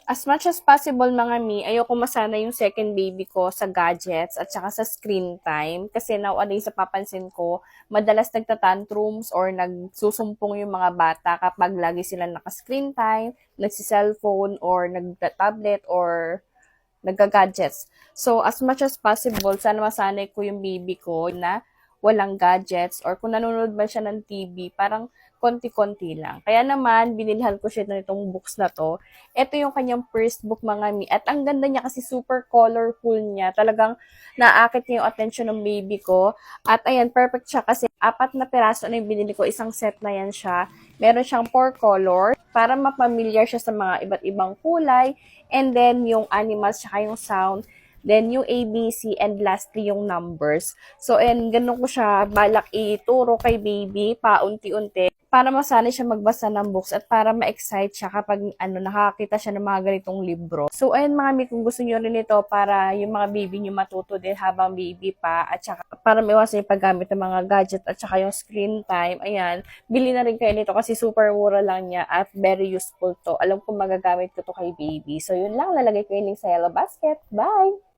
As much as possible mga mi, ayoko masana yung second baby ko sa gadgets at saka sa screen time. Kasi nowadays, sa papansin ko, madalas nagtatantrums or nagsusumpong yung mga bata kapag lagi sila naka-screen time, nagsi-cellphone or nagta-tablet or nagga-gadgets. So, as much as possible, sana masanay ko yung baby ko na walang gadgets or kung nanonood man siya ng TV, parang konti-konti lang. Kaya naman, binilhan ko siya nitong books na to. Ito yung kanyang first book, mga mi. At ang ganda niya kasi super colorful niya. Talagang naakit niya yung attention ng baby ko. At ayan, perfect siya kasi apat na piraso na yung binili ko. Isang set na yan siya. Meron siyang 4 color para mapamilyar siya sa mga iba't ibang kulay. And then, yung animals, tsaka yung sound. Then, yung ABC, and lastly, yung numbers. So, and ganun ko siya balak ituro kay baby, paunti-unti, para masanay siya magbasa ng books at para ma-excite siya kapag nakakita siya ng mga ganitong libro. So, ayun mga mi, kung gusto niyo rin ito para yung mga baby niyo matuto din habang baby pa at saka para maiwasan yung paggamit ng mga gadget at saka yung screen time, ayan, bili na rin kayo nito kasi super mura lang niya at very useful to. Alam ko magagamit ko to kay baby. So, yun lang. Lalagay ko yung link sa yellow basket. Bye!